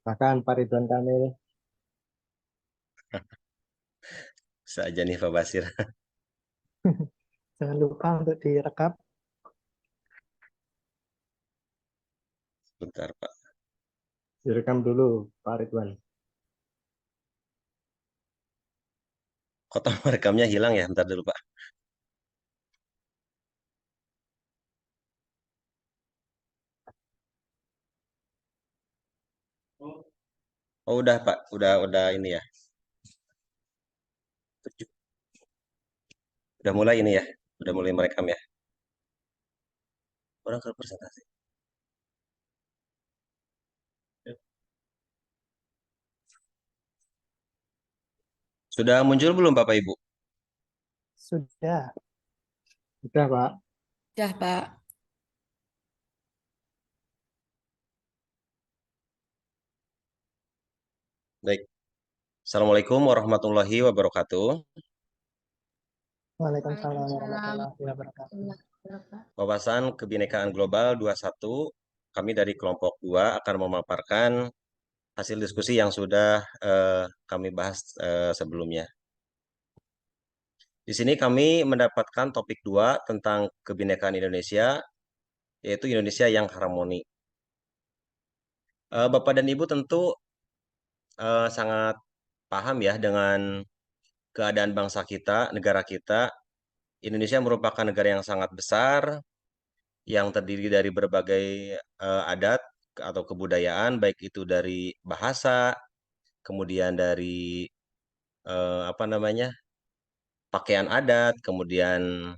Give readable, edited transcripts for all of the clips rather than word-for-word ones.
Bahkan Pak Ridwan Kamil. Saja nih Pak Basir. Jangan lupa untuk direkap. Bentar Pak. Direkam dulu Pak Ridwan. Kok tombol rekamnya hilang ya? Bentar dulu Pak. Oh udah Pak, udah ini ya. Udah mulai ini ya. Udah mulai merekam ya. Orang ke presentasi. Sudah muncul belum Bapak Ibu? Sudah. Sudah Pak. Dah, Pak. Baik. Assalamualaikum warahmatullahi wabarakatuh. Waalaikumsalam Waalaikumsalam warahmatullahi wabarakatuh. warahmatullahi wabarakatuh. Wawasan Kebinekaan Global 21. Kami dari kelompok 2 akan memaparkan hasil diskusi yang sudah kami bahas sebelumnya. Di sini kami mendapatkan topik 2 tentang kebinekaan Indonesia, yaitu Indonesia yang harmoni. Bapak dan Ibu tentu sangat paham ya dengan keadaan bangsa kita, negara kita. Indonesia merupakan negara yang sangat besar, yang terdiri dari berbagai adat atau kebudayaan, baik itu dari bahasa, kemudian dari apa namanya, pakaian adat, kemudian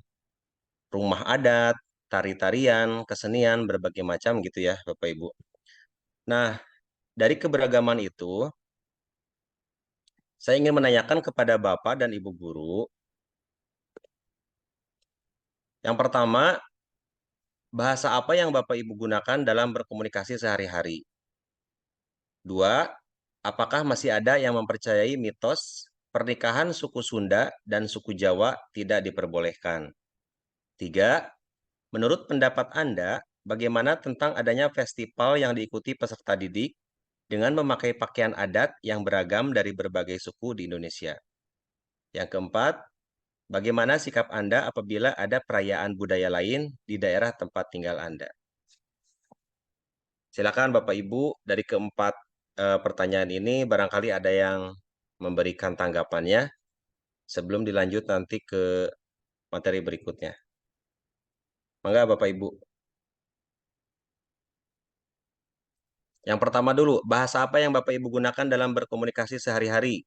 rumah adat, tari-tarian, kesenian, berbagai macam gitu ya, Bapak Ibu. Nah, dari keberagaman itu, saya ingin menanyakan kepada Bapak dan Ibu guru, yang pertama, bahasa apa yang Bapak Ibu gunakan dalam berkomunikasi sehari-hari? Dua, apakah masih ada yang mempercayai mitos pernikahan suku Sunda dan suku Jawa tidak diperbolehkan? Tiga, menurut pendapat Anda, bagaimana tentang adanya festival yang diikuti peserta didik dengan memakai pakaian adat yang beragam dari berbagai suku di Indonesia? Yang keempat, bagaimana sikap Anda apabila ada perayaan budaya lain di daerah tempat tinggal Anda? Silakan Bapak Ibu, dari keempat pertanyaan ini barangkali ada yang memberikan tanggapannya sebelum dilanjut nanti ke materi berikutnya. Mangga Bapak Ibu. Yang pertama dulu, bahasa apa yang Bapak Ibu gunakan dalam berkomunikasi sehari-hari?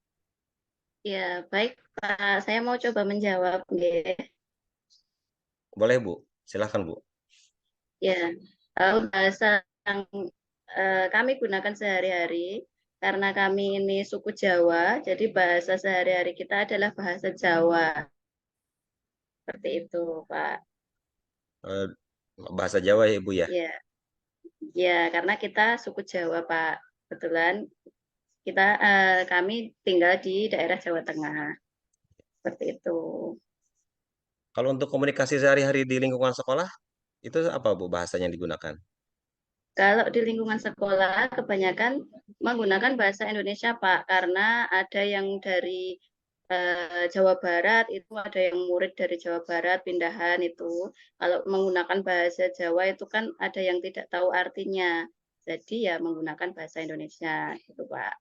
Ya, baik Pak. Saya mau coba menjawab. Nggih. Boleh Bu, silakan Bu. Ya, bahasa yang kami gunakan sehari-hari, karena kami ini suku Jawa, jadi bahasa sehari-hari kita adalah bahasa Jawa. Seperti itu, Pak. Eh, Bahasa Jawa ya Ibu ya? Ya, ya, karena kita suku Jawa, Pak. Kebetulan kami tinggal di daerah Jawa Tengah. Seperti itu. Kalau untuk komunikasi sehari-hari di lingkungan sekolah, itu apa Bu bahasanya yang digunakan? Kalau di lingkungan sekolah, kebanyakan menggunakan bahasa Indonesia, Pak, karena ada yang dari Jawa Barat, itu ada yang murid dari Jawa Barat, pindahan itu. Kalau menggunakan bahasa Jawa itu kan ada yang tidak tahu artinya. Jadi ya menggunakan bahasa Indonesia, gitu, Pak.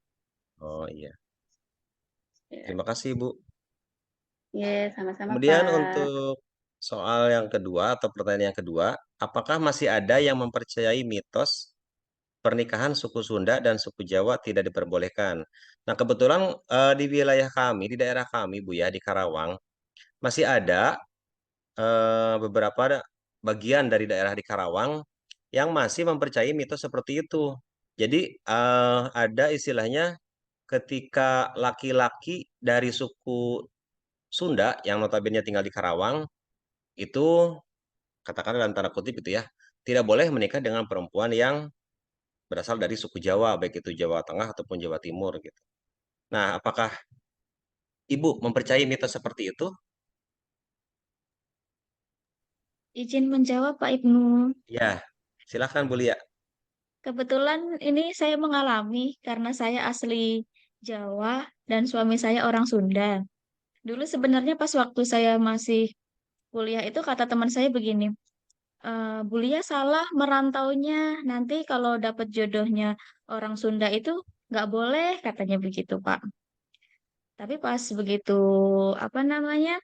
Oh iya, Ya, terima kasih Bu. ya sama-sama, Kemudian Pak. untuk soal yang kedua atau pertanyaan yang kedua, apakah masih ada yang mempercayai mitos pernikahan suku Sunda dan suku Jawa tidak diperbolehkan? Nah, kebetulan di wilayah kami, di daerah kami, Bu ya, di Karawang, masih ada beberapa bagian dari daerah di Karawang yang masih mempercayai mitos seperti itu. Jadi ada istilahnya ketika laki-laki dari suku Sunda yang notabene tinggal di Karawang itu katakanlah dalam tanda kutip itu ya tidak boleh menikah dengan perempuan yang berasal dari suku Jawa, baik itu Jawa Tengah ataupun Jawa Timur gitu. Nah, apakah Ibu mempercayai mitos seperti itu? Izin menjawab, Pak Ibnu. Ya, silakan Bu Lia. Kebetulan ini saya mengalami karena saya asli Jawa dan suami saya orang Sunda. Dulu sebenarnya pas waktu saya masih kuliah itu kata teman saya begini, Bulia salah merantaunya. Nanti kalau dapat jodohnya orang Sunda itu nggak boleh katanya begitu, Pak. Tapi pas begitu apa namanya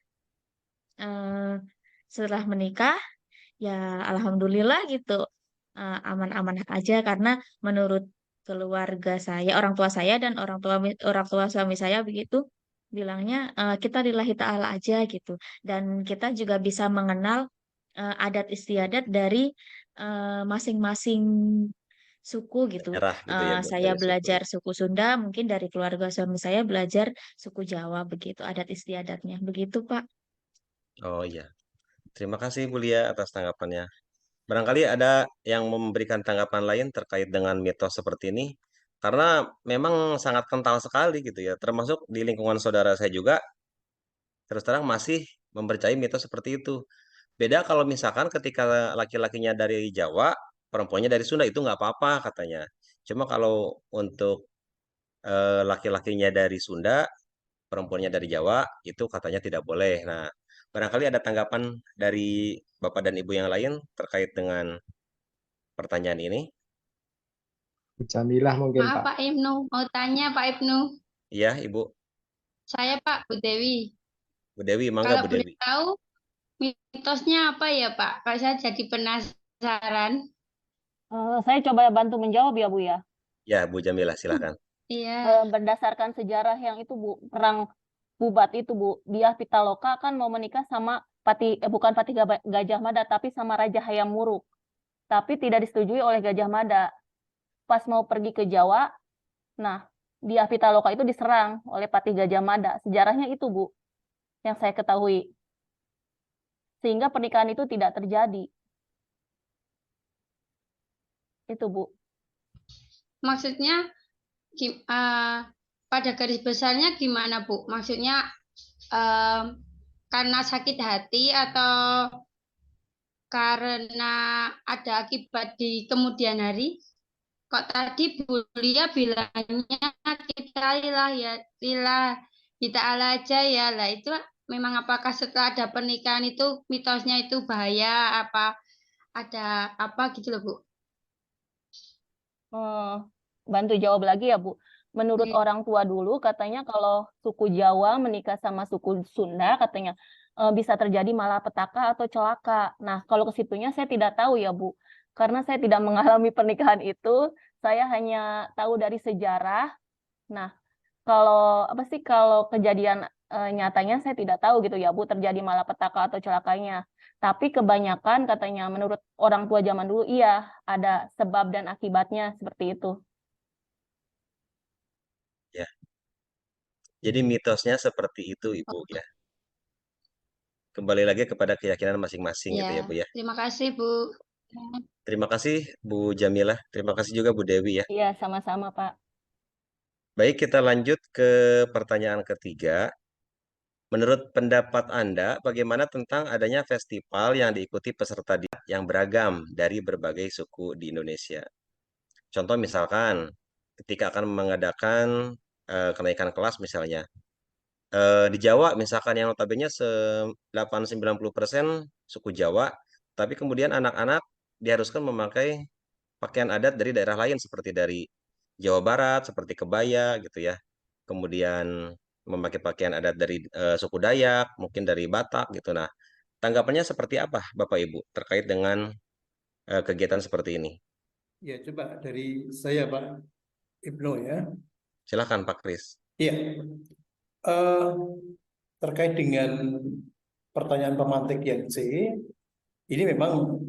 eh, setelah menikah ya alhamdulillah gitu aman-aman aja karena menurut keluarga saya, orang tua saya dan orang tua suami saya begitu bilangnya kita lillahi ta'ala aja gitu dan kita juga bisa mengenal adat istiadat dari masing-masing suku gitu. Daerah gitu ya, Bu, Saya dari suku belajar ya. suku Sunda, mungkin dari keluarga suami saya belajar suku Jawa begitu adat istiadatnya begitu, Pak. Oh iya, terima kasih Bu Lia atas tanggapannya. Barangkali ada yang memberikan tanggapan lain terkait dengan mitos seperti ini, karena memang sangat kental sekali gitu ya, termasuk di lingkungan saudara saya juga, terus terang masih mempercayai mitos seperti itu. Beda kalau misalkan ketika laki-lakinya dari Jawa, perempuannya dari Sunda itu nggak apa-apa katanya. Cuma kalau untuk laki-lakinya dari Sunda, perempuannya dari Jawa, itu katanya tidak boleh. Nah, barangkali ada tanggapan dari Bapak dan Ibu yang lain terkait dengan pertanyaan ini. Bu Jamilah mungkin Maaf Pak. Pak Ibnu, mau tanya Pak Ibnu. Iya, Ibu. Saya Pak Bu Dewi. Bu Dewi, mangga Kalau Bu boleh Dewi. tahu mitosnya apa ya Pak? Kalau saya jadi penasaran. Saya coba bantu menjawab ya Bu ya. Ya, Bu Jamila, silakan. Iya. Berdasarkan sejarah yang itu Bu, perang Bubat itu Bu, Dyah Pitaloka kan mau menikah sama bukan Patih Gajah Mada, tapi sama Raja Hayam Wuruk. Tapi tidak disetujui oleh Gajah Mada. Pas mau pergi ke Jawa, nah Dyah Pitaloka itu diserang oleh Patih Gajah Mada. Sejarahnya itu Bu, yang saya ketahui. Sehingga pernikahan itu tidak terjadi. Itu Bu. Maksudnya pada garis besarnya gimana Bu? Maksudnya karena sakit hati atau karena ada akibat di kemudian hari? Kok tadi Bu Lia bilangnya kita lillahi ta'ala aja ya. Lah itu memang apakah setelah ada pernikahan itu mitosnya itu bahaya apa ada apa gitu loh Bu? Bantu jawab lagi ya Bu. Menurut orang tua dulu katanya kalau suku Jawa menikah sama suku Sunda katanya bisa terjadi malapetaka atau celaka. Nah, kalau ke situnya saya tidak tahu ya Bu. Karena saya tidak mengalami pernikahan itu, saya hanya tahu dari sejarah. Nah, kalau kejadian nyatanya saya tidak tahu gitu ya Bu, terjadi malapetaka atau celakanya. Tapi kebanyakan katanya menurut orang tua zaman dulu iya ada sebab dan akibatnya seperti itu. Ya. Jadi mitosnya seperti itu, Ibu ya. Kembali lagi kepada keyakinan masing-masing gitu ya, Bu ya. Terima kasih Bu. Terima kasih Bu Jamila. Terima kasih juga Bu Dewi ya. Iya, sama-sama Pak. Baik, kita lanjut ke pertanyaan ketiga. Menurut pendapat Anda, bagaimana tentang adanya festival yang diikuti peserta yang beragam dari berbagai suku di Indonesia? Contoh misalkan, ketika akan mengadakan kenaikan kelas misalnya. Di Jawa misalkan yang notabene 80-90% suku Jawa, tapi kemudian anak-anak diharuskan memakai pakaian adat dari daerah lain seperti dari Jawa Barat, seperti kebaya gitu ya. Kemudian memakai pakaian adat dari suku Dayak, mungkin dari Batak gitu. Nah, tanggapannya seperti apa Bapak Ibu terkait dengan kegiatan seperti ini? Ya, coba dari saya Pak Ibnu ya. Silakan Pak Kris. Iya. Terkait dengan pertanyaan pemantik yang C, ini memang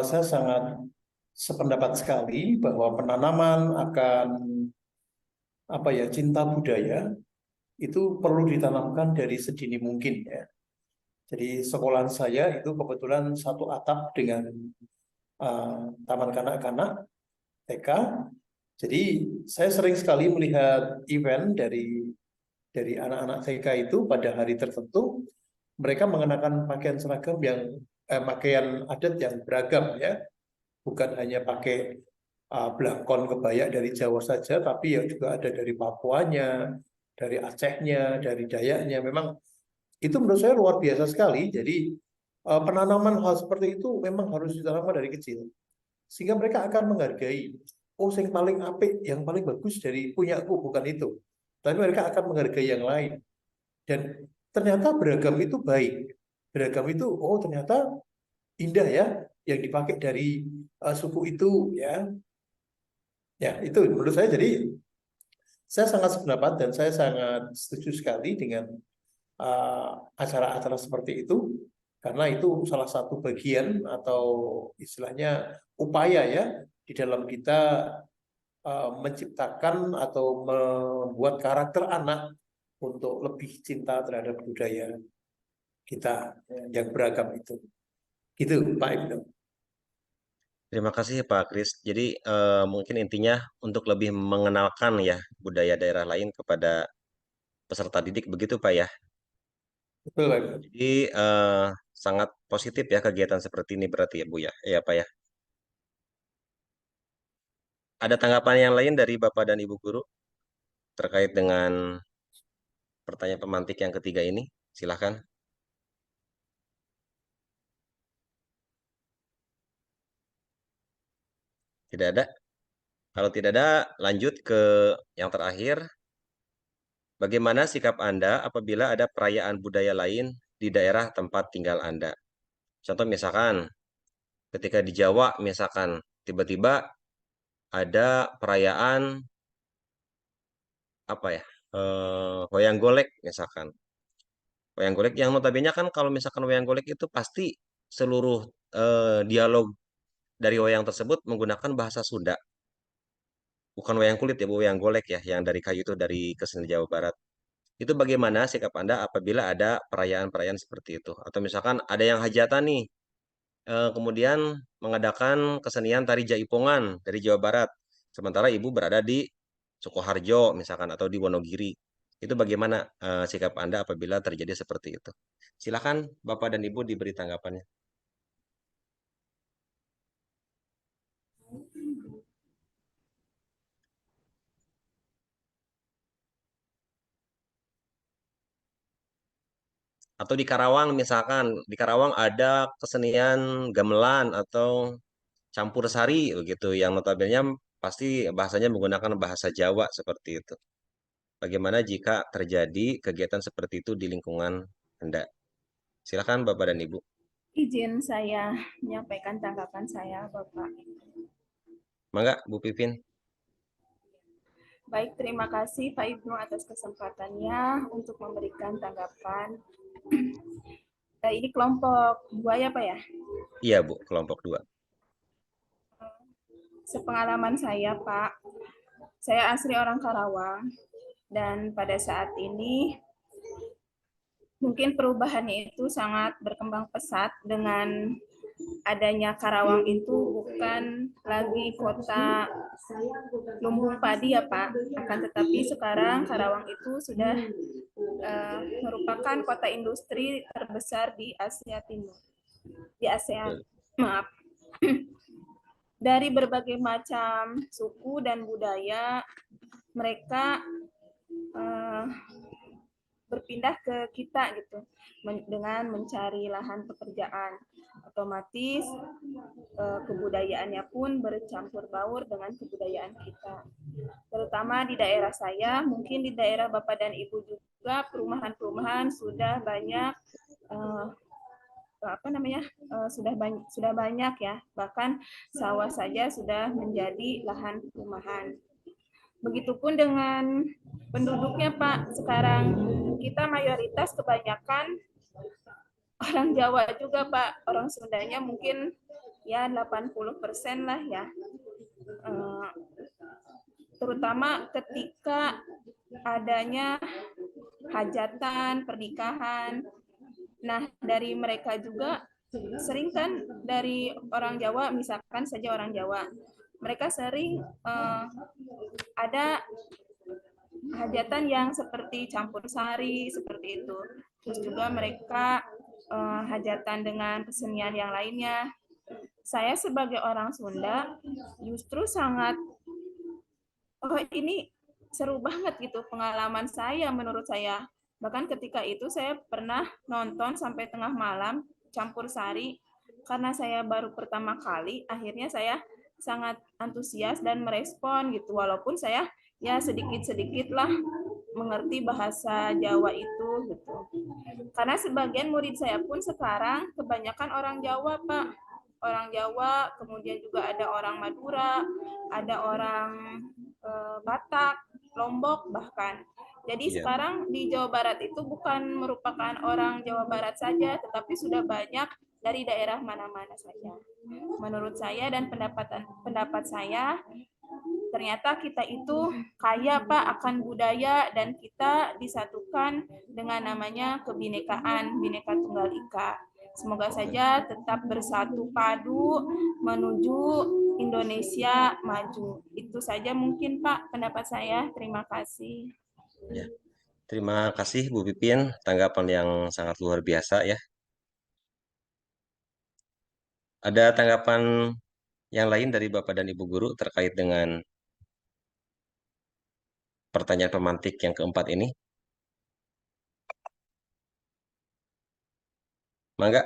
saya sangat sependapat sekali bahwa penanaman akan cinta budaya itu perlu ditanamkan dari sedini mungkin ya. Jadi sekolahan saya itu kebetulan satu atap dengan taman kanak-kanak TK. Jadi saya sering sekali melihat event dari anak-anak TK itu pada hari tertentu mereka mengenakan pakaian seragam yang pakaian adat yang beragam ya, bukan hanya pakai Blangkon kebaya dari Jawa saja, tapi ya juga ada dari Papuanya, dari Acehnya, dari Dayaknya. Memang itu menurut saya luar biasa sekali. Jadi penanaman hal seperti itu memang harus ditanamkan dari kecil, sehingga mereka akan menghargai. Oh, yang paling apik, yang paling bagus dari punyaku bukan itu, tapi mereka akan menghargai yang lain. Dan ternyata beragam itu baik. Beragam itu, oh ternyata indah ya, yang dipakai dari suku itu ya. Ya, itu menurut saya. Jadi saya sangat sependapat dan saya sangat setuju sekali dengan acara-acara seperti itu, karena itu salah satu bagian atau istilahnya upaya ya di dalam kita menciptakan atau membuat karakter anak untuk lebih cinta terhadap budaya kita yang beragam itu. Gitu, Pak Ibnu. Terima kasih Pak Kris. Jadi mungkin intinya untuk lebih mengenalkan ya budaya daerah lain kepada peserta didik, begitu Pak ya. Betul, Pak Ibnu. Jadi sangat positif ya kegiatan seperti ini berarti ya Bu ya. Iya Pak ya. Ada tanggapan yang lain dari Bapak dan Ibu guru terkait dengan pertanyaan pemantik yang ketiga ini? Silahkan. Tidak ada? Kalau tidak ada, lanjut ke yang terakhir. Bagaimana sikap Anda apabila ada perayaan budaya lain di daerah tempat tinggal Anda? Contoh misalkan, ketika di Jawa misalkan, tiba-tiba ada perayaan apa ya, wayang golek misalkan. Wayang golek yang notabene kan kalau misalkan wayang golek itu pasti seluruh dialog dari wayang tersebut menggunakan bahasa Sunda. Bukan wayang kulit ya, Bu, wayang golek ya, yang dari kayu itu dari kesenian Jawa Barat. Itu bagaimana sikap Anda apabila ada perayaan-perayaan seperti itu? Atau misalkan ada yang hajatan nih, kemudian mengadakan kesenian tari jaipongan dari Jawa Barat, sementara Ibu berada di Sukoharjo misalkan atau di Wonogiri. Itu bagaimana sikap Anda apabila terjadi seperti itu? Silakan Bapak dan Ibu diberi tanggapannya. Atau di Karawang misalkan, di Karawang ada kesenian gamelan atau campur sari begitu yang notabene pasti bahasanya menggunakan bahasa Jawa seperti itu. Bagaimana jika terjadi kegiatan seperti itu di lingkungan Anda? Silakan Bapak dan Ibu. Izin saya menyampaikan tanggapan saya, Bapak. Mangga, Bu Pipin. Baik, terima kasih Pak Ibnu atas kesempatannya untuk memberikan tanggapan. Ini kelompok 2 ya, Pak ya? Iya, Bu, kelompok 2. Sepengalaman saya, Pak, saya asli orang Karawang, dan pada saat ini mungkin perubahannya itu sangat berkembang pesat dengan adanya Karawang itu bukan lagi kota lumbung padi ya Pak, akan tetapi sekarang Karawang itu sudah merupakan kota industri terbesar di Asia Timur, di ASEAN, maaf. Dari berbagai macam suku dan budaya, mereka berpindah ke kita gitu dengan mencari lahan pekerjaan. Otomatis kebudayaannya pun bercampur baur dengan kebudayaan kita. Terutama di daerah saya, mungkin di daerah Bapak dan Ibu juga perumahan-perumahan sudah banyak sudah banyak ya, bahkan sawah saja sudah menjadi lahan perumahan. Begitupun dengan penduduknya Pak, sekarang kita mayoritas kebanyakan orang Jawa juga Pak, orang Sundanya mungkin ya 80% lah ya. Terutama ketika adanya hajatan, pernikahan. Nah, dari mereka juga sering kan dari orang Jawa, misalkan saja orang Jawa, mereka sering ada hajatan yang seperti campur sari, seperti itu. Terus juga mereka hajatan dengan kesenian yang lainnya, saya sebagai orang Sunda justru sangat, oh ini seru banget gitu pengalaman saya menurut saya. Bahkan ketika itu saya pernah nonton sampai tengah malam campur sari karena saya baru pertama kali, akhirnya saya sangat antusias dan merespon gitu walaupun saya ya sedikit-sedikit lah mengerti bahasa Jawa itu gitu. Karena sebagian murid saya pun sekarang kebanyakan orang Jawa, Pak. Orang Jawa, kemudian juga ada orang Madura, ada orang Batak, Lombok bahkan. Jadi Iya. sekarang di Jawa Barat itu bukan merupakan orang Jawa Barat saja, tetapi sudah banyak dari daerah mana-mana saja. Menurut saya dan pendapat saya, ternyata kita itu kaya Pak akan budaya dan kita disatukan dengan namanya kebinekaan, Bhinneka Tunggal Ika. Semoga saja tetap bersatu padu menuju Indonesia maju. Itu saja mungkin Pak pendapat saya. Terima kasih. Ya. Terima kasih Bu Pipin, tanggapan yang sangat luar biasa ya. Ada tanggapan yang lain dari Bapak dan Ibu Guru terkait dengan pertanyaan pemantik yang keempat ini? Mangga?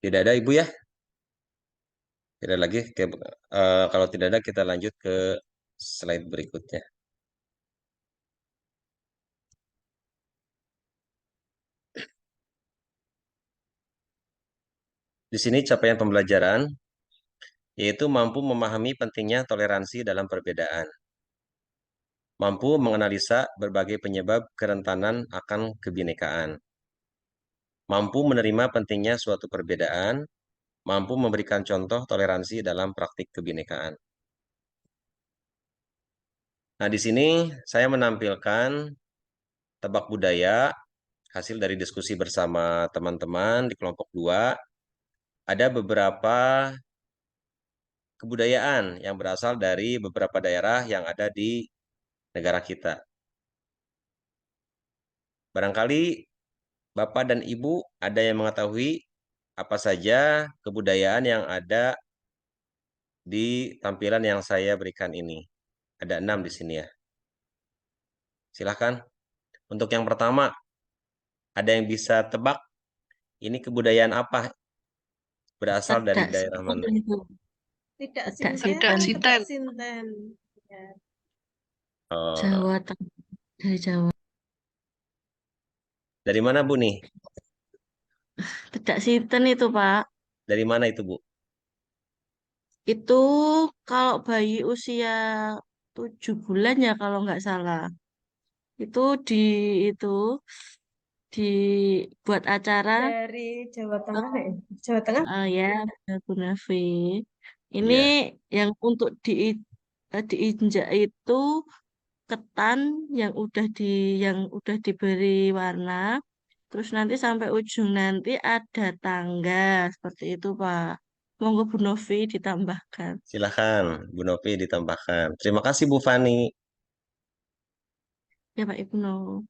Tidak ada Ibu ya? Tidak lagi. Kalau tidak ada kita lanjut ke slide berikutnya. Di sini capaian pembelajaran yaitu mampu memahami pentingnya toleransi dalam perbedaan. Mampu menganalisa berbagai penyebab kerentanan akan kebinekaan. Mampu menerima pentingnya suatu perbedaan, mampu memberikan contoh toleransi dalam praktik kebinekaan. Nah, di sini saya menampilkan tebak budaya hasil dari diskusi bersama teman-teman di kelompok 2. Ada beberapa kebudayaan yang berasal dari beberapa daerah yang ada di negara kita. Barangkali Bapak dan Ibu ada yang mengetahui apa saja kebudayaan yang ada di tampilan yang saya berikan ini. Ada 6 di sini ya. Silahkan. Untuk yang pertama, ada yang bisa tebak ini kebudayaan apa? Berasal dari Pedak daerah mana? Sinten itu. Tidak Pedak Sinten, Sinten. Pedak Sinten. Ya. Jawa Tengah. Dari Jawa. Dari mana Bu nih? Pedak Sinten itu, Pak. Dari mana itu Bu? Itu kalau bayi usia 7 bulan ya kalau nggak salah. Itu itu dibuat acara Dari Jawa Tengah ya. Jawa Tengah. ya Bu Nafi. Ini Iya. yang untuk diinjak itu ketan yang udah diberi warna. Terus nanti sampai ujung nanti ada tangga seperti itu, Pak. Monggo Bu Novi ditambahkan. Silahkan Bu Novi ditambahkan. Terima kasih Bu Fani. Ya Pak Ibnu.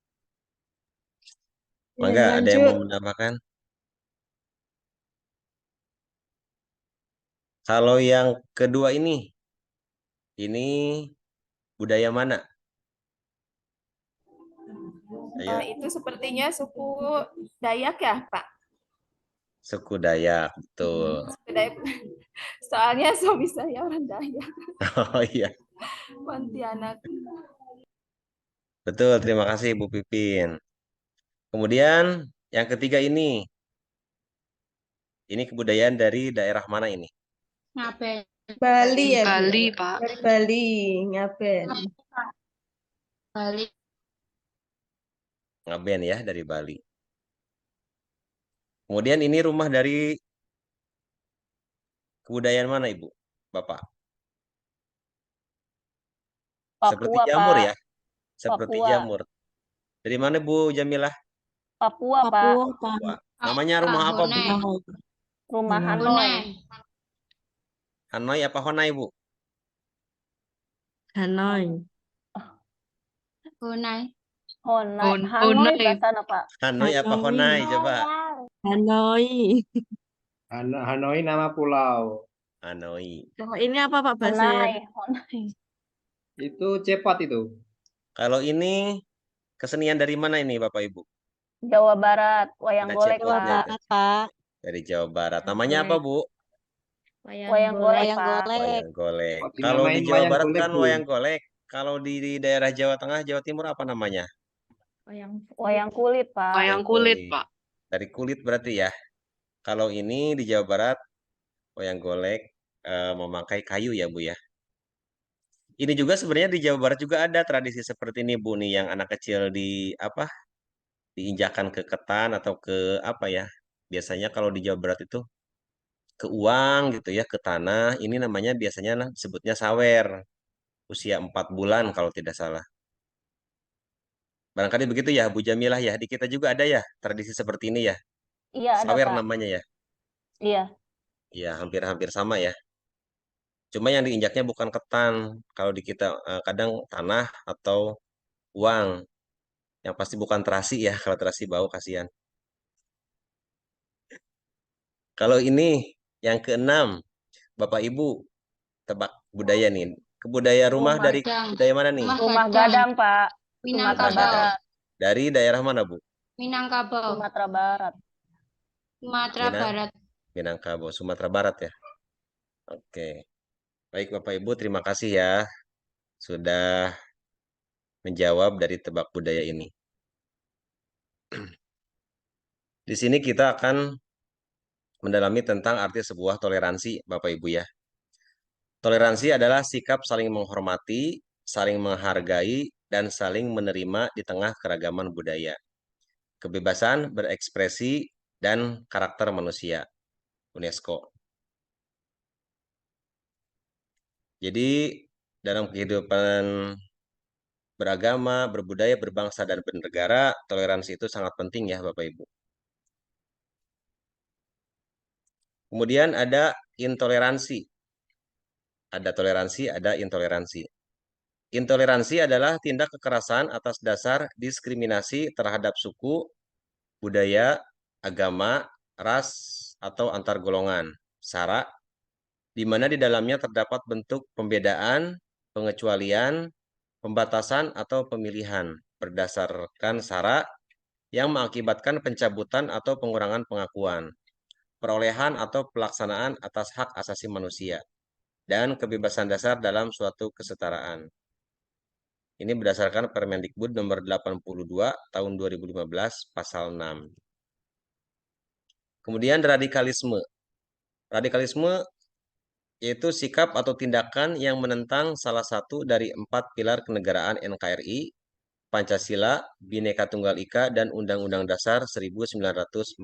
Mangga ada yang mau Lanjut. menambahkan? Kalau yang kedua ini budaya mana? Ayo, Itu sepertinya suku Dayak ya Pak. suku Dayak, betul. Suku Dayak. Soalnya suami saya orang Dayak. Oh iya, Pontianak. betul. Terima kasih Bu Pipin. Kemudian yang ketiga ini kebudayaan dari daerah mana ini? Ngaben. Bali ya, Bu? Bali, Pak. Dari Bali, Ngaben. Bali. Ngaben ya, dari Bali. Kemudian ini rumah dari kebudayaan mana Ibu? Bapak? Seperti Papua, jamur Pak. ya? Seperti Papua. jamur. Dari mana Bu Jamilah? Papua, Pak. Papua, Pak. Papua. Namanya rumah apa Bu? Rumah Hanoi. Hanoi. Hanoi apa Honai Bu? Hanoi. Honai. Hanoi bahasa apa? Hanoi apa Hanoi. Honai coba? Hanoi. Hanoi nama pulau. Hanoi. Kalau ini apa Pak Basir? Honai. Itu cepot itu. Kalau ini kesenian dari mana ini Bapak Ibu? Jawa Barat, wayang Ada golek, cepotnya Pak. itu. Pak. Dari Jawa Barat. Namanya apa, Bu? Wayang golek, Wayang Pak. golek. Wayang golek. Oh, Kalau di dinamain Jawa wayang Barat golek, kan Bu. wayang golek. Kalau di daerah Jawa Tengah, Jawa Timur apa namanya? Wayang kulit, Pak. Wayang kulit, Pak. Dari kulit berarti ya. Kalau ini di Jawa Barat, wayang golek memakai kayu ya, Bu ya. Ini juga sebenarnya di Jawa Barat juga ada tradisi seperti ini, Bu, nih yang anak kecil diinjakan ke ketan atau ke apa ya? Biasanya kalau di Jawa Barat itu ke uang gitu ya, ke tanah. Ini namanya biasanya sebutnya sawer. Usia 4 bulan kalau tidak salah. Barangkali begitu ya, Bu Jamilah ya. Di kita juga ada ya tradisi seperti ini ya. Iya, ada, Sawer Pak. namanya ya. Iya. Iya, hampir-hampir sama ya. Cuma yang diinjaknya bukan ketan. Kalau di kita kadang tanah atau uang. Yang pasti bukan terasi ya. Kalau terasi bau kasihan. Kalau ini yang keenam, Bapak Ibu, tebak budaya nih. Kebudaya rumah dari Gadang. budaya mana nih? Rumah gadang, Pak. Sumatera Minangkabau. Barat. Dari daerah mana, Bu? Minangkabau. Sumatera Barat. Sumatera Barat. Minangkabau, Sumatera Barat ya. Oke. Baik Bapak Ibu, terima kasih ya sudah menjawab dari tebak budaya ini. Di sini kita akan mendalami tentang arti sebuah toleransi, Bapak Ibu ya. Toleransi adalah sikap saling menghormati, saling menghargai, dan saling menerima di tengah keragaman budaya, kebebasan berekspresi, dan karakter manusia. UNESCO. Jadi dalam kehidupan beragama, berbudaya, berbangsa, dan bernegara, toleransi itu sangat penting ya Bapak Ibu. Kemudian ada intoleransi. Ada toleransi, ada intoleransi. Intoleransi adalah tindak kekerasan atas dasar diskriminasi terhadap suku, budaya, agama, ras, atau antar golongan, sara, di mana di dalamnya terdapat bentuk pembedaan, pengecualian, pembatasan, atau pemilihan berdasarkan sara yang mengakibatkan pencabutan atau pengurangan pengakuan, perolehan atau pelaksanaan atas hak asasi manusia, dan kebebasan dasar dalam suatu kesetaraan. Ini berdasarkan Permendikbud nomor 82 tahun 2015 pasal 6. Kemudian radikalisme. Radikalisme yaitu sikap atau tindakan yang menentang salah satu dari 4 pilar kenegaraan NKRI, Pancasila, Bhinneka Tunggal Ika, dan Undang-Undang Dasar 1945.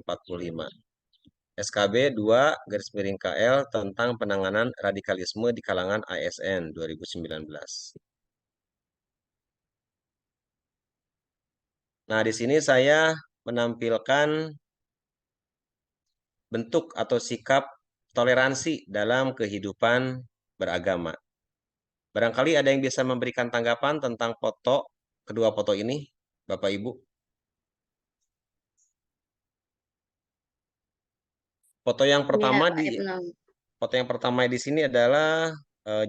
SKB 2/KL tentang penanganan radikalisme di kalangan ASN 2019. Nah, di sini saya menampilkan bentuk atau sikap toleransi dalam kehidupan beragama. Barangkali ada yang bisa memberikan tanggapan tentang kedua foto ini, Bapak Ibu. Foto yang pertama di sini adalah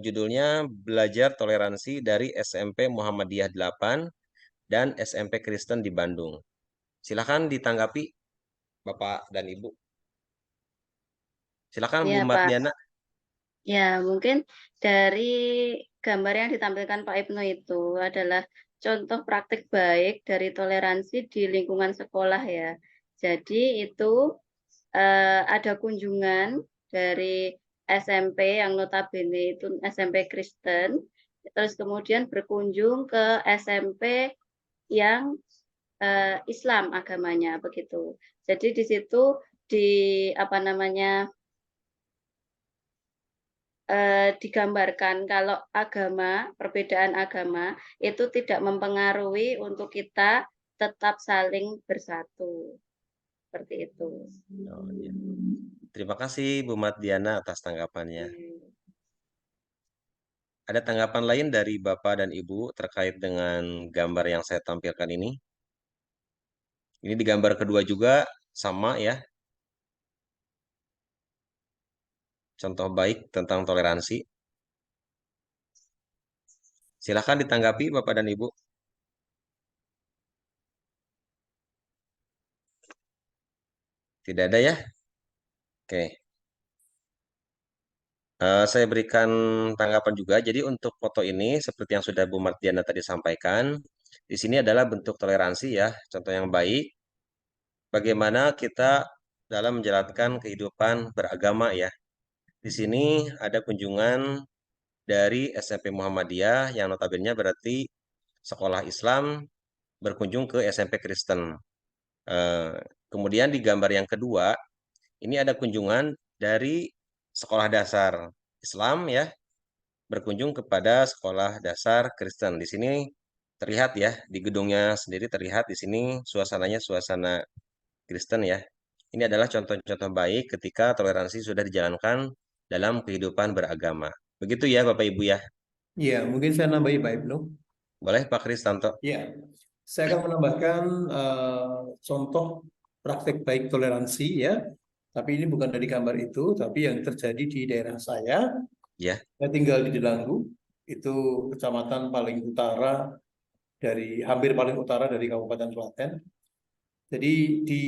judulnya Belajar Toleransi dari SMP Muhammadiyah 8 dan SMP Kristen di Bandung. Silakan ditanggapi Bapak dan Ibu. Silakan Bu Iya, Mbak Pak. Diana. Ya, mungkin dari gambar yang ditampilkan Pak Ibnu itu adalah contoh praktik baik dari toleransi di lingkungan sekolah ya. Jadi itu ada kunjungan dari SMP yang notabene itu SMP Kristen, terus kemudian berkunjung ke SMP yang Islam agamanya begitu. Jadi di situ di apa namanya digambarkan kalau perbedaan agama itu tidak mempengaruhi untuk kita tetap saling bersatu. Seperti itu. Oh, iya. Terima kasih Bu Mat Diana atas tanggapannya. Ada tanggapan lain dari Bapak dan Ibu terkait dengan gambar yang saya tampilkan ini? Ini di gambar kedua juga sama ya. Contoh baik tentang toleransi. Silahkan ditanggapi Bapak dan Ibu. Tidak ada ya? Oke. Saya berikan tanggapan juga. Jadi untuk foto ini seperti yang sudah Bu Martiana tadi sampaikan, di sini adalah bentuk toleransi ya, contoh yang baik. Bagaimana kita dalam menjalankan kehidupan beragama ya. Di sini ada kunjungan dari SMP Muhammadiyah yang notabene berarti sekolah Islam berkunjung ke SMP Kristen. Eh, Kemudian di gambar yang kedua, ini ada kunjungan dari sekolah dasar Islam ya berkunjung kepada sekolah dasar Kristen. Di sini terlihat ya, di gedungnya sendiri terlihat di sini suasananya suasana Kristen ya. Ini adalah contoh-contoh baik ketika toleransi sudah dijalankan dalam kehidupan beragama. Begitu ya Bapak Ibu ya. Ya, mungkin saya nambahi Pak Ibnu. Boleh Pak Kristanto? Ya, saya akan menambahkan contoh praktek baik toleransi ya. Tapi ini bukan dari gambar itu, tapi yang terjadi di daerah saya. Ya. Saya tinggal di Delanggu, itu kecamatan paling utara hampir paling utara dari Kabupaten Klaten. Jadi di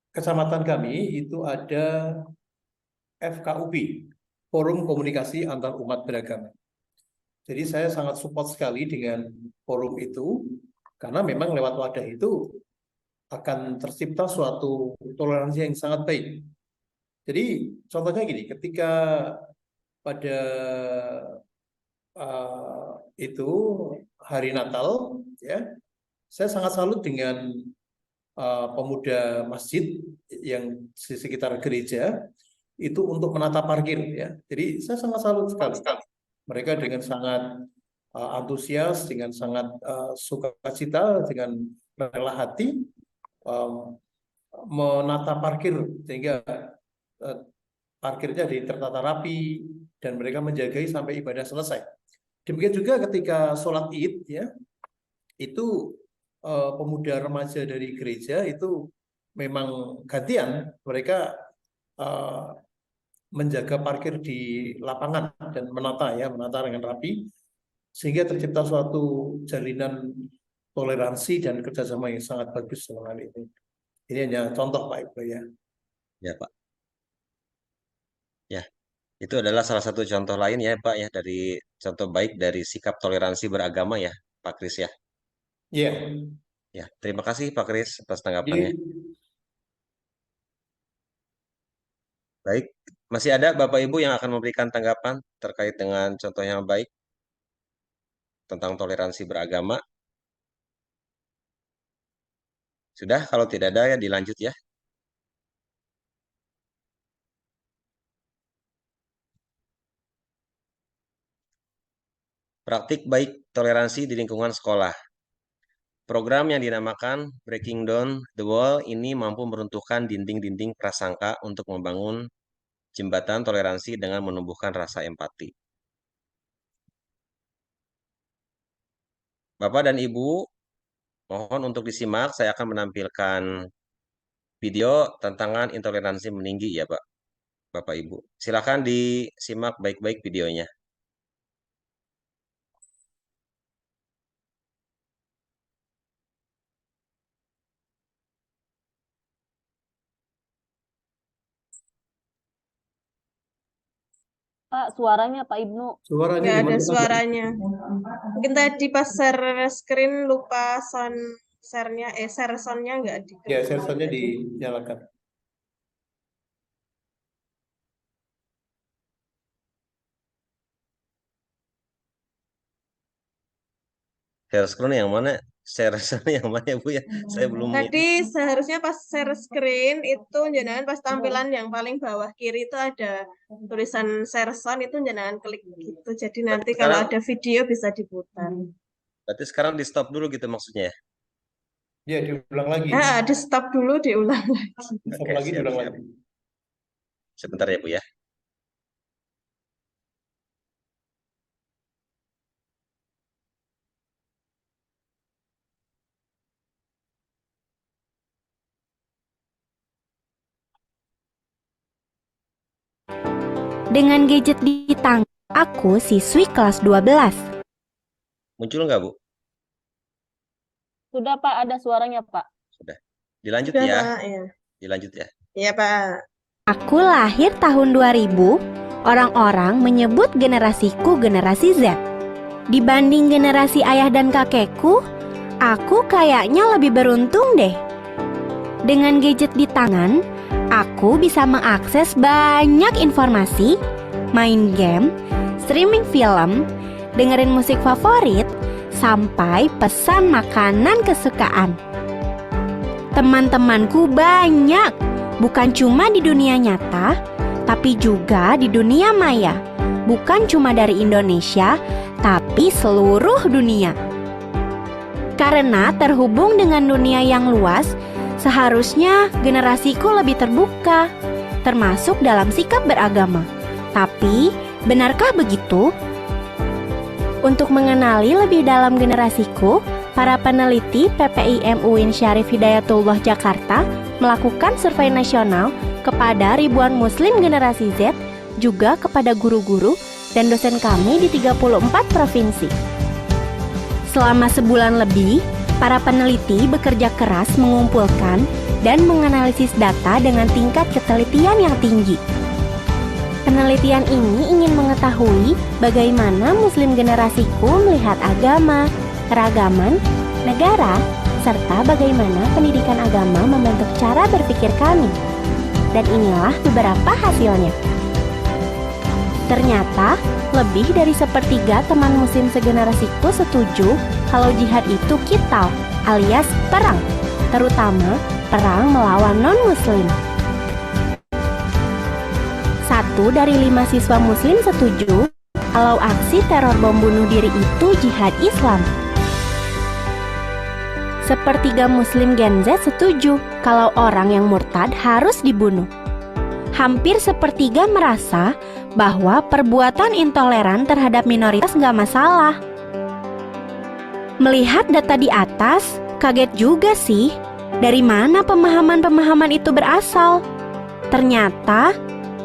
kecamatan kami itu ada FKUB, Forum Komunikasi Antar Umat Beragama. Jadi saya sangat support sekali dengan forum itu, karena memang lewat wadah itu akan tercipta suatu toleransi yang sangat baik. Jadi contohnya gini, ketika pada itu hari Natal, ya, saya sangat salut dengan pemuda masjid yang di sekitar gereja itu untuk menata parkir, ya. Jadi saya sangat salut sekali. Mereka dengan sangat antusias, dengan sangat sukacita, dengan rela hati menata parkir sehingga parkirnya tertata rapi dan mereka menjagai sampai ibadah selesai. Demikian juga ketika sholat Id, ya, itu pemuda remaja dari gereja itu memang gantian, mereka menjaga parkir di lapangan dan menata dengan rapi, sehingga tercipta suatu jalinan toleransi dan kerjasama yang sangat bagus dalam hal ini. Ini hanya contoh Pak Ibu ya. Ya Pak. Ya, itu adalah salah satu contoh lain ya Pak ya dari contoh baik dari sikap toleransi beragama ya Pak Kris ya. Iya. Ya, terima kasih Pak Kris atas tanggapannya. Baik, masih ada Bapak Ibu yang akan memberikan tanggapan terkait dengan contoh yang baik tentang toleransi beragama? Sudah, kalau tidak ada ya dilanjut ya. Praktik baik toleransi di lingkungan sekolah. Program yang dinamakan Breaking Down the Wall ini mampu meruntuhkan dinding-dinding prasangka untuk membangun jembatan toleransi dengan menumbuhkan rasa empati. Bapak dan Ibu, mohon untuk disimak, saya akan menampilkan video tantangan intoleransi meninggi ya Pak, Bapak Ibu. Silakan disimak baik-baik videonya. Pak, suaranya Pak Ibnu. Suaranya Nggak ada dimatikan. suaranya. Mungkin tadi pas share screen lupa share soundnya nggak di. Ya, share soundnya dinyalakan. Share screen yang mana? Share yang mana ya Bu ya? Saya belum. Tadi seharusnya pas share screen itu jenengan pas tampilan yang paling bawah kiri itu ada tulisan share sound, itu jenengan klik gitu. Jadi nanti kalau ada video bisa diputar. Berarti sekarang di stop dulu gitu maksudnya ya? Ya, diulang lagi. Di stop dulu, diulang lagi. Stop lagi, diulang lagi. Sebentar ya Bu ya. Dengan gadget di tangan, aku siswi kelas 12. Muncul nggak, Bu? Sudah, Pak, ada suaranya, Pak. Sudah. Dilanjut Sudah, ya. Pak, ya. Dilanjut ya. Iya, Pak. Aku lahir tahun 2000, orang-orang menyebut generasiku generasi Z. Dibanding generasi ayah dan kakekku, aku kayaknya lebih beruntung deh. Dengan gadget di tangan, aku bisa mengakses banyak informasi, main game, streaming film, dengerin musik favorit, sampai pesan makanan kesukaan. Teman-temanku banyak, bukan cuma di dunia nyata, tapi juga di dunia maya. Bukan cuma dari Indonesia, tapi seluruh dunia. Karena terhubung dengan dunia yang luas, seharusnya generasiku lebih terbuka, termasuk dalam sikap beragama. Tapi, benarkah begitu? Untuk mengenali lebih dalam generasiku, para peneliti PPIM UIN Syarif Hidayatullah Jakarta melakukan survei nasional kepada ribuan muslim generasi Z, juga kepada guru-guru dan dosen kami di 34 provinsi. Selama sebulan lebih, para peneliti bekerja keras mengumpulkan dan menganalisis data dengan tingkat ketelitian yang tinggi. Penelitian ini ingin mengetahui bagaimana muslim generasiku melihat agama, keragaman, negara, serta bagaimana pendidikan agama membentuk cara berpikir kami. Dan inilah beberapa hasilnya. Ternyata, lebih dari sepertiga teman muslim segenerasiku setuju kalau jihad itu qital, alias perang, terutama perang melawan non-muslim. 1 dari 5 siswa muslim setuju kalau aksi teror bom bunuh diri itu jihad Islam. Sepertiga muslim Gen Z setuju kalau orang yang murtad harus dibunuh. Hampir sepertiga merasa bahwa perbuatan intoleran terhadap minoritas nggak masalah. Melihat data di atas, kaget juga sih, dari mana pemahaman-pemahaman itu berasal. Ternyata,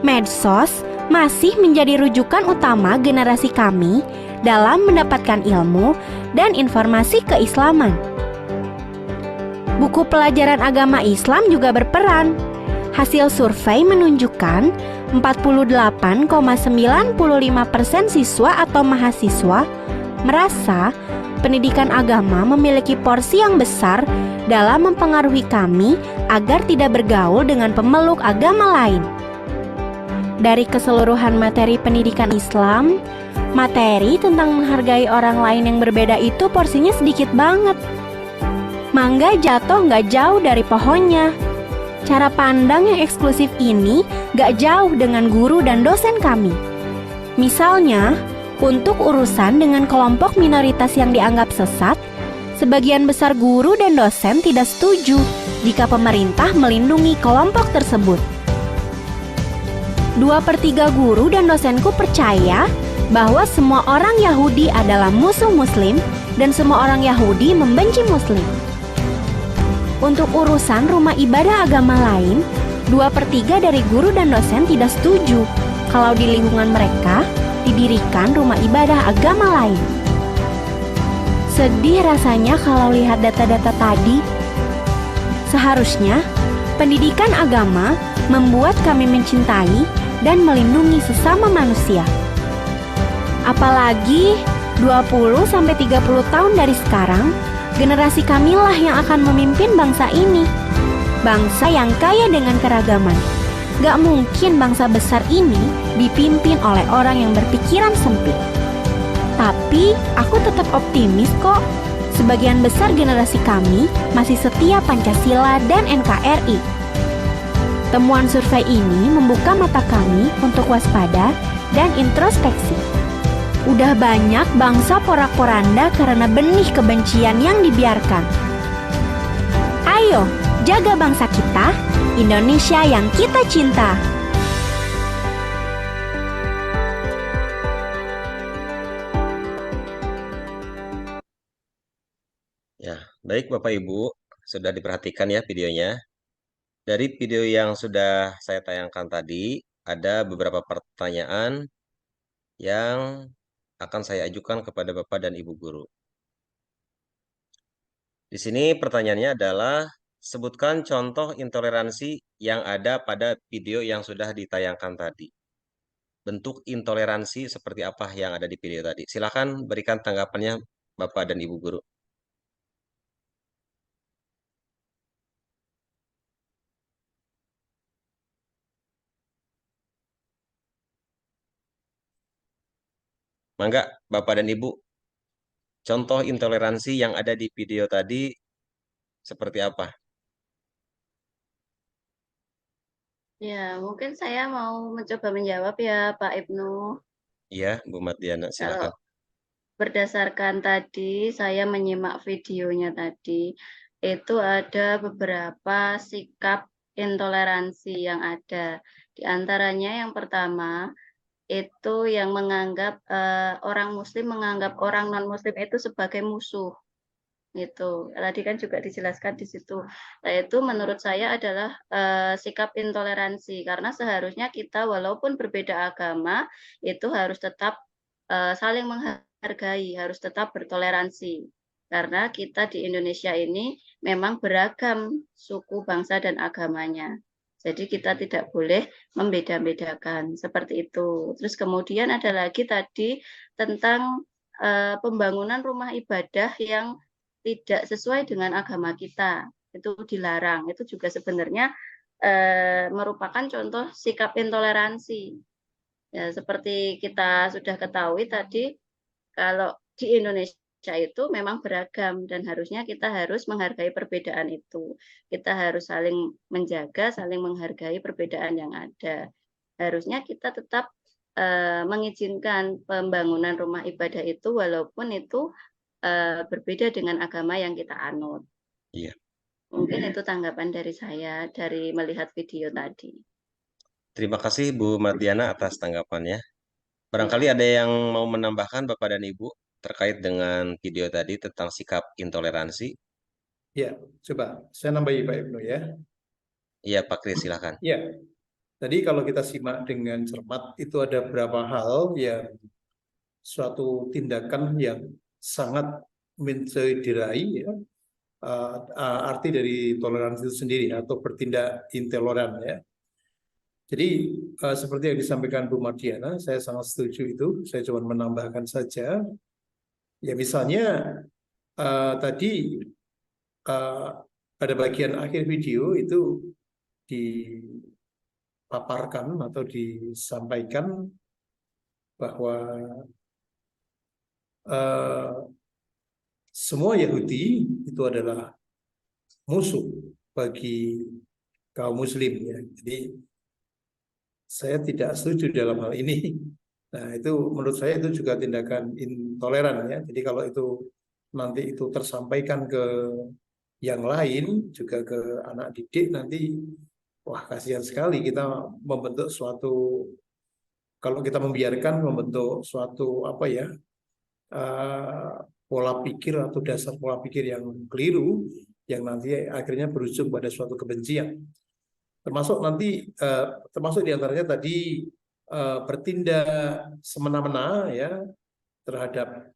medsos masih menjadi rujukan utama generasi kami dalam mendapatkan ilmu dan informasi keislaman. Buku pelajaran agama Islam juga berperan. Hasil survei menunjukkan 48,95% siswa atau mahasiswa merasa pendidikan agama memiliki porsi yang besar dalam mempengaruhi kami agar tidak bergaul dengan pemeluk agama lain. Dari keseluruhan materi pendidikan Islam, materi tentang menghargai orang lain yang berbeda itu porsinya sedikit banget. Mangga jatuh nggak jauh dari pohonnya. Cara pandang yang eksklusif ini nggak jauh dengan guru dan dosen kami. Misalnya, untuk urusan dengan kelompok minoritas yang dianggap sesat, sebagian besar guru dan dosen tidak setuju jika pemerintah melindungi kelompok tersebut. 2/3 guru dan dosenku percaya bahwa semua orang Yahudi adalah musuh Muslim dan semua orang Yahudi membenci Muslim. Untuk urusan rumah ibadah agama lain, 2/3 dari guru dan dosen tidak setuju kalau di lingkungan mereka didirikan rumah ibadah agama lain. Sedih rasanya kalau lihat data-data tadi. Seharusnya, pendidikan agama membuat kami mencintai dan melindungi sesama manusia. Apalagi 20-30 tahun dari sekarang, generasi kamilah yang akan memimpin bangsa ini. Bangsa yang kaya dengan keragaman. Gak mungkin bangsa besar ini dipimpin oleh orang yang berpikiran sempit. Tapi aku tetap optimis kok. Sebagian besar generasi kami masih setia Pancasila dan NKRI. Temuan survei ini membuka mata kami untuk waspada dan introspeksi. Udah banyak bangsa porak-poranda karena benih kebencian yang dibiarkan. Ayo, jaga bangsa kita, Indonesia yang kita cinta. Ya, baik Bapak Ibu, sudah diperhatikan ya videonya. Dari video yang sudah saya tayangkan tadi, ada beberapa pertanyaan yang akan saya ajukan kepada Bapak dan Ibu guru. Di sini pertanyaannya adalah sebutkan contoh intoleransi yang ada pada video yang sudah ditayangkan tadi. Bentuk intoleransi seperti apa yang ada di video tadi? Silakan berikan tanggapannya Bapak dan Ibu guru. Mangga, Bapak dan Ibu, contoh intoleransi yang ada di video tadi seperti apa? Ya, mungkin saya mau mencoba menjawab ya, Pak Ibnu. Iya, Bu Matiana, Kalau silakan. berdasarkan tadi, saya menyimak videonya tadi, itu ada beberapa sikap intoleransi yang ada. Di antaranya yang pertama, itu yang menganggap orang Muslim menganggap orang non-Muslim itu sebagai musuh. Itu tadi kan juga dijelaskan di situ. Nah, itu menurut saya adalah sikap intoleransi karena seharusnya kita walaupun berbeda agama itu harus tetap saling menghargai, harus tetap bertoleransi. Karena kita di Indonesia ini memang beragam suku, bangsa dan agamanya. Jadi kita tidak boleh membeda-bedakan seperti itu. Terus kemudian ada lagi tadi tentang pembangunan rumah ibadah yang tidak sesuai dengan agama kita, itu dilarang. Itu juga sebenarnya merupakan contoh sikap intoleransi. Ya, seperti kita sudah ketahui tadi, kalau di Indonesia itu memang beragam dan harusnya kita harus menghargai perbedaan itu. Kita harus saling menjaga, saling menghargai perbedaan yang ada. Harusnya kita tetap mengizinkan pembangunan rumah ibadah itu walaupun itu berbeda dengan agama yang kita anut. Iya. Mungkin itu tanggapan dari saya dari melihat video tadi. Terima kasih Bu Matiana atas tanggapannya. Barangkali ada yang mau menambahkan Bapak dan Ibu terkait dengan video tadi tentang sikap intoleransi? Ya, coba saya nambahi Pak Ibnu ya. Iya, Pak Kris, silakan. Ya, tadi kalau kita simak dengan cermat itu ada beberapa hal yang suatu tindakan yang sangat mencederai ya, arti dari toleransi itu sendiri atau bertindak intoleran ya. Jadi seperti yang disampaikan Bu Mardiana, saya sangat setuju itu. Saya cuma menambahkan saja, ya misalnya tadi pada bagian akhir video itu dipaparkan atau disampaikan bahwa semua Yahudi itu adalah musuh bagi kaum Muslim ya. Jadi saya tidak setuju dalam hal ini. Nah, itu menurut saya itu juga tindakan intoleran ya. Jadi kalau itu nanti itu tersampaikan ke yang lain, juga ke anak didik nanti, wah kasihan sekali kita membentuk suatu, kalau kita membiarkan membentuk suatu apa ya, pola pikir atau dasar pola pikir yang keliru, yang nanti akhirnya berujung pada suatu kebencian. Termasuk nanti, termasuk diantaranya tadi bertindak semena-mena ya terhadap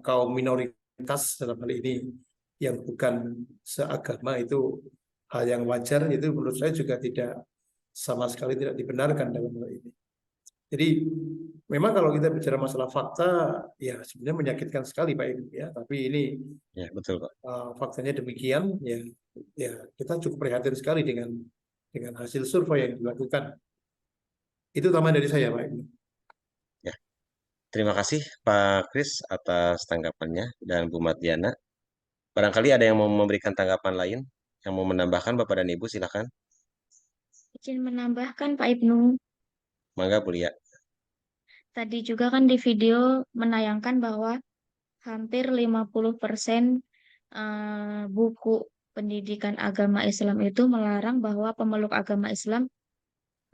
kaum minoritas dalam hal ini yang bukan seagama, itu hal yang wajar, itu menurut saya juga tidak sama sekali tidak dibenarkan dalam hal ini. Jadi memang kalau kita bicara masalah fakta ya sebenarnya menyakitkan sekali Pak Ibu ya, tapi ini ya betul Pak. Faktanya demikian ya, ya kita cukup prihatin sekali dengan hasil survei yang dilakukan. Itu tambahan dari saya Pak Ibu. Ya. Terima kasih Pak Kris atas tanggapannya dan Bu Matiana. Barangkali ada yang mau memberikan tanggapan lain, yang mau menambahkan Bapak dan Ibu, silakan. Izin menambahkan Pak Ibnu. Mangga Bu Lia. Tadi juga kan di video menayangkan bahwa hampir 50% buku pendidikan agama Islam itu melarang bahwa pemeluk agama Islam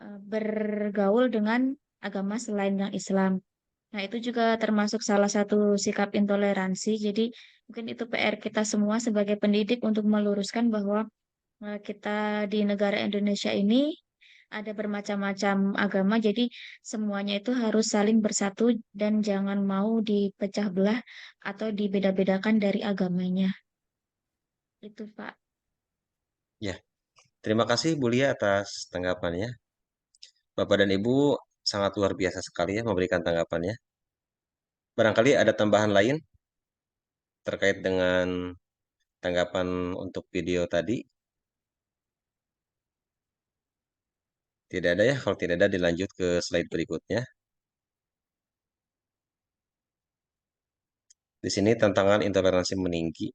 bergaul dengan agama selain yang Islam. Nah, itu juga termasuk salah satu sikap intoleransi. Jadi, mungkin itu PR kita semua sebagai pendidik untuk meluruskan bahwa kita di negara Indonesia ini ada bermacam-macam agama, jadi semuanya itu harus saling bersatu dan jangan mau dipecah belah atau dibeda-bedakan dari agamanya. Itu, Pak. Ya, terima kasih Bu Lia atas tanggapannya. Bapak dan Ibu sangat luar biasa sekali ya memberikan tanggapannya. Barangkali ada tambahan lain terkait dengan tanggapan untuk video tadi. Tidak ada ya, kalau tidak ada dilanjut ke slide berikutnya. Di sini tantangan intoleransi meninggi.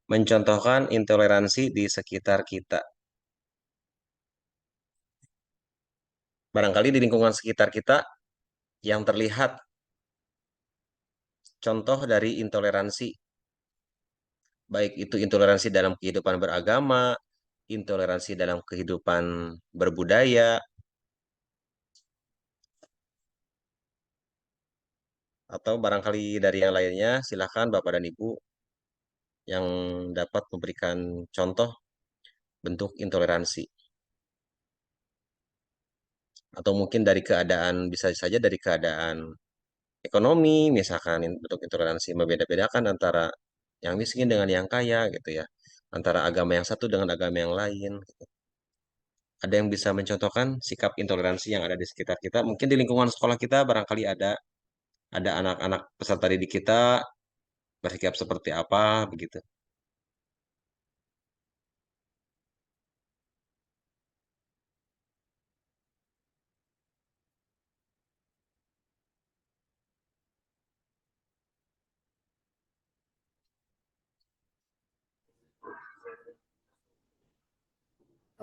Mencontohkan intoleransi di sekitar kita. Barangkali di lingkungan sekitar kita yang terlihat contoh dari intoleransi. Baik itu intoleransi dalam kehidupan beragama, intoleransi dalam kehidupan berbudaya, atau barangkali dari yang lainnya, silakan Bapak dan Ibu yang dapat memberikan contoh bentuk intoleransi. Atau mungkin dari keadaan, bisa saja dari keadaan ekonomi, misalkan bentuk intoleransi membeda-bedakan antara yang miskin dengan yang kaya gitu ya. Antara agama yang satu dengan agama yang lain. Gitu. Ada yang bisa mencontohkan sikap intoleransi yang ada di sekitar kita? Mungkin di lingkungan sekolah kita barangkali ada anak-anak peserta didik kita bersikap seperti apa begitu.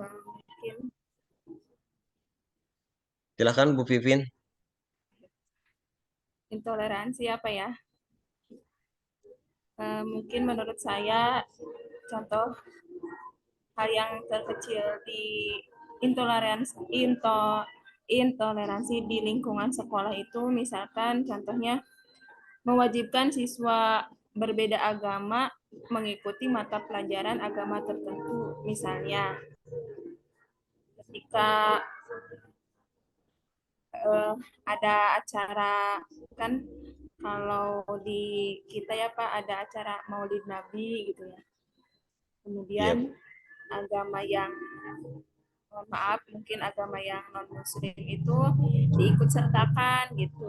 Mungkin Silakan Bu Pipin. intoleransi apa ya? Mungkin menurut saya contoh hal yang terkecil di intoleransi di lingkungan sekolah itu, misalkan contohnya mewajibkan siswa berbeda agama mengikuti mata pelajaran agama tertentu. Misalnya ketika ada acara, kan kalau di kita ya Pak ada acara Maulid Nabi gitu ya. Kemudian agama yang, mohon maaf, mungkin agama yang non-muslim itu diikut sertakan gitu.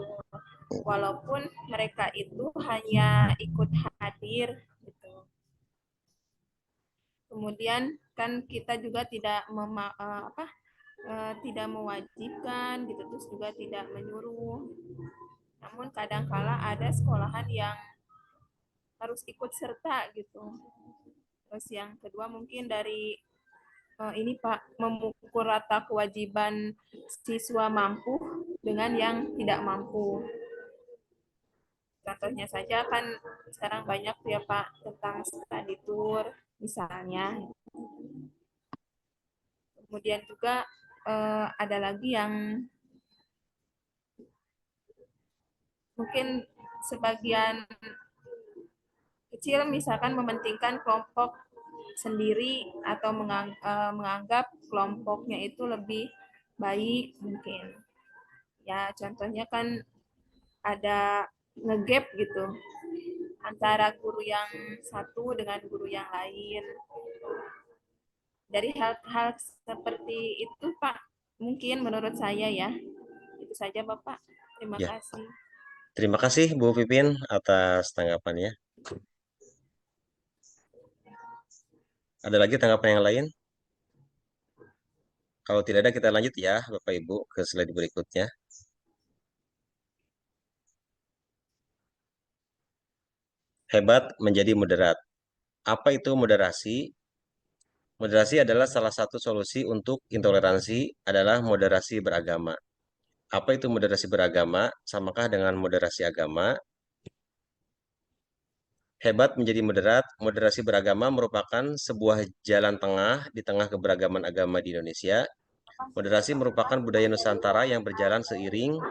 Walaupun mereka itu hanya ikut hadir gitu. Kemudian kan kita juga tidak tidak mewajibkan gitu, terus juga tidak menyuruh. Namun kadangkala ada sekolahan yang harus ikut serta gitu. Terus yang kedua mungkin dari ini Pak, memukul rata kewajiban siswa mampu dengan yang tidak mampu. Contohnya saja kan sekarang banyak ya Pak tentang study tour misalnya. Kemudian juga ada lagi yang mungkin sebagian kecil misalkan mementingkan kelompok sendiri atau menganggap kelompoknya itu lebih baik mungkin. Ya contohnya kan ada ngegap gitu antara guru yang satu dengan guru yang lain. Dari hal-hal seperti itu Pak, mungkin menurut saya ya. Itu saja Bapak. Terima kasih. Terima kasih Bu Pipin atas tanggapannya. Ada lagi tanggapan yang lain? Kalau tidak ada kita lanjut ya Bapak Ibu ke slide berikutnya. Hebat menjadi moderat. Apa itu moderasi? Moderasi adalah salah satu solusi untuk intoleransi adalah moderasi beragama. Apa itu moderasi beragama? Samakah dengan moderasi agama? Hebat menjadi moderat. Moderasi beragama merupakan sebuah jalan tengah di tengah keberagaman agama di Indonesia. Moderasi merupakan budaya Nusantara yang berjalan seiring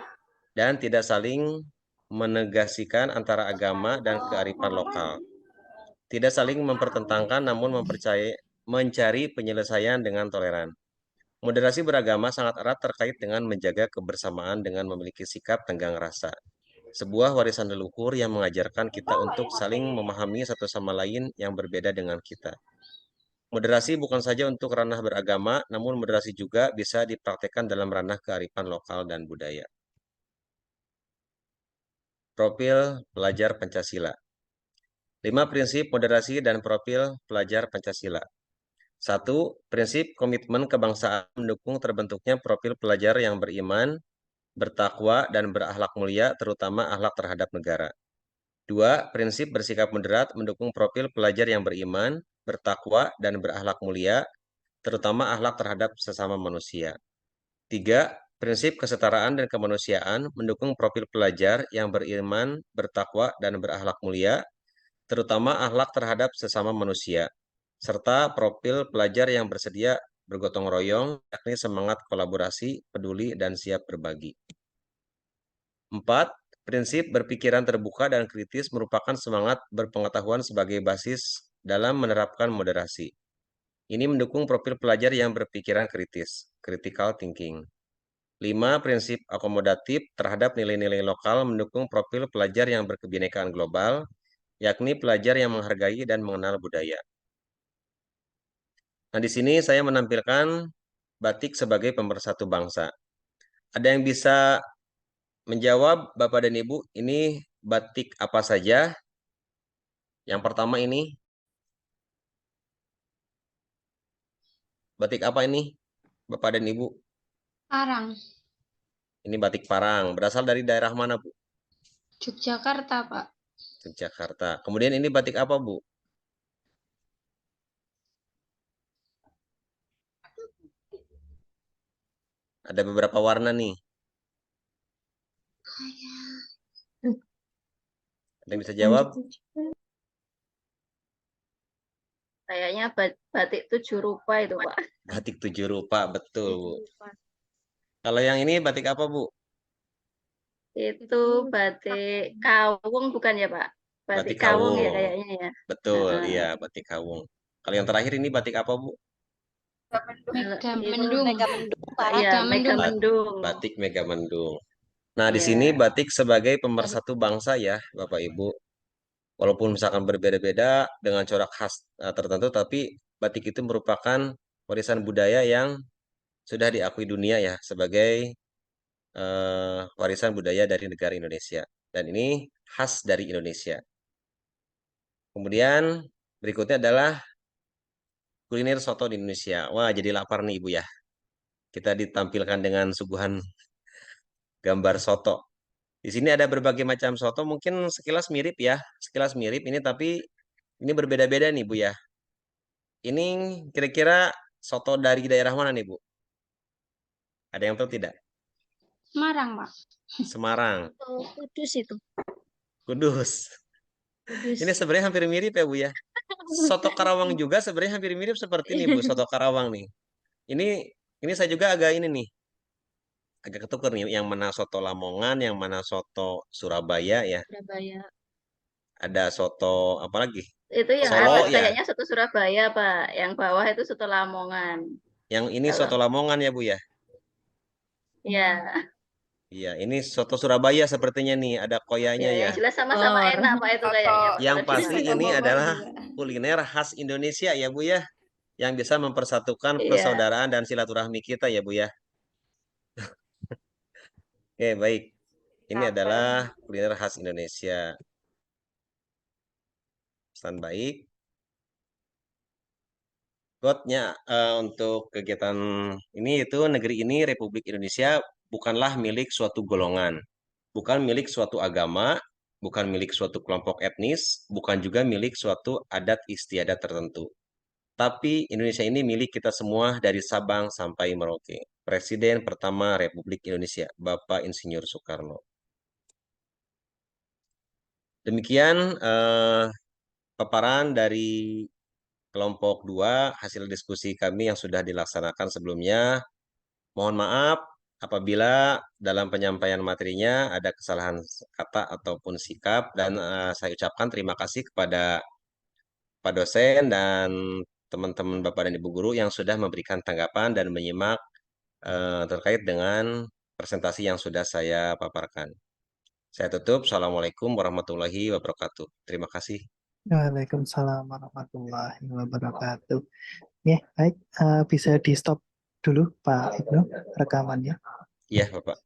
dan tidak saling menegasikan antara agama dan kearifan lokal. tidak saling mempertentangkan namun mencari penyelesaian dengan toleran. Moderasi beragama sangat erat terkait dengan menjaga kebersamaan dengan memiliki sikap tenggang rasa. Sebuah warisan leluhur yang mengajarkan kita untuk saling memahami satu sama lain yang berbeda dengan kita. Moderasi bukan saja untuk ranah beragama, namun moderasi juga bisa dipraktekkan dalam ranah kearifan lokal dan budaya. Profil pelajar Pancasila. 5 prinsip moderasi dan profil pelajar Pancasila. 1. Prinsip komitmen kebangsaan mendukung terbentuknya profil pelajar yang beriman, bertakwa, dan berakhlak mulia, terutama akhlak terhadap negara. 2. Prinsip bersikap moderat mendukung profil pelajar yang beriman, bertakwa, dan berakhlak mulia, terutama akhlak terhadap sesama manusia. 3. Prinsip kesetaraan dan kemanusiaan mendukung profil pelajar yang beriman, bertakwa, dan berakhlak mulia, terutama akhlak terhadap sesama manusia, serta profil pelajar yang bersedia bergotong royong, yakni semangat kolaborasi, peduli, dan siap berbagi. 4. Prinsip berpikiran terbuka dan kritis merupakan semangat berpengetahuan sebagai basis dalam menerapkan moderasi. Ini mendukung profil pelajar yang berpikiran kritis, critical thinking. 5. Prinsip akomodatif terhadap nilai-nilai lokal mendukung profil pelajar yang berkebinekaan global, yakni pelajar yang menghargai dan mengenal budaya. Nah, di sini saya menampilkan batik sebagai pemersatu bangsa. Ada yang bisa menjawab, Bapak dan Ibu, ini batik apa saja? Yang pertama ini, batik apa ini, Bapak dan Ibu? Parang, Ini batik Parang. Berasal dari daerah mana, Bu? Yogyakarta, Pak. Yogyakarta. Kemudian ini batik apa, Bu? Ada beberapa warna nih. Ada yang bisa jawab? Kayaknya batik 7 rupa itu, Pak. Batik 7 rupa, betul, Bu. Kalau yang ini batik apa, Bu? Itu batik kawung bukan ya, Pak? Batik Batik kawung ya kawung. kayaknya ya. Betul, Heeh. iya, batik kawung. Kalau yang terakhir ini batik apa, Bu? Megamendung. Ya, Megamendung. Batik Megamendung. Nah, di Iya. sini batik sebagai pemersatu bangsa ya, Bapak Ibu. Walaupun misalkan berbeda-beda dengan corak khas tertentu, tapi batik itu merupakan warisan budaya yang sudah diakui dunia ya sebagai warisan budaya dari negara Indonesia. Dan ini khas dari Indonesia. Kemudian berikutnya adalah kuliner soto di Indonesia. Wah, jadi lapar nih Ibu ya. Kita ditampilkan dengan suguhan gambar soto. Di sini ada berbagai macam soto, mungkin sekilas mirip ya, sekilas mirip ini, tapi ini berbeda-beda nih Bu ya. Ini kira-kira soto dari daerah mana nih Bu? Ada yang tahu tidak? Semarang, Pak. Semarang, Oh, Kudus itu. Kudus. Kudus. Ini sebenarnya hampir mirip ya Bu ya. Soto Karawang juga sebenarnya hampir mirip seperti ini Bu, soto Karawang nih. Ini saya juga agak ini nih, agak ketuker nih, yang mana soto Lamongan, yang mana soto Surabaya ya. Surabaya. Ada soto apa lagi? Itu yang Solo atas ya. kayaknya soto Surabaya, Pak. Yang bawah itu soto Lamongan. Yang ini Kalau- soto Lamongan ya Bu ya. Ya. Iya, ini soto Surabaya sepertinya nih, ada koyanya Ya, ya. yang jelas sama-sama Bogor. enak, Pak, itu kayaknya. Pak, Yang kalau pasti dimasak. ini Bogor adalah juga. kuliner khas Indonesia ya Bu ya, yang bisa mempersatukan Iya. persaudaraan dan silaturahmi kita ya Bu ya. Oke, baik. Ini Lapar. adalah kuliner khas Indonesia. Pesan baik. Quote-nya untuk kegiatan ini itu negeri ini Republik Indonesia bukanlah milik suatu golongan, bukan milik suatu agama, bukan milik suatu kelompok etnis, bukan juga milik suatu adat istiadat tertentu. Tapi Indonesia ini milik kita semua dari Sabang sampai Merauke. Presiden pertama Republik Indonesia, Bapak Insinyur Soekarno. Demikian paparan dari kelompok 2 hasil diskusi kami yang sudah dilaksanakan sebelumnya. Mohon maaf apabila dalam penyampaian materinya ada kesalahan kata ataupun sikap, dan saya ucapkan terima kasih kepada Pak dosen dan teman-teman Bapak dan Ibu guru yang sudah memberikan tanggapan dan menyimak terkait dengan presentasi yang sudah saya paparkan. Saya tutup. Assalamualaikum warahmatullahi wabarakatuh. Terima kasih. Waalaikumsalam warahmatullahi wabarakatuh. Ya, baik. Bisa di stop dulu Pak Ibnu rekamannya. Iya, Bapak.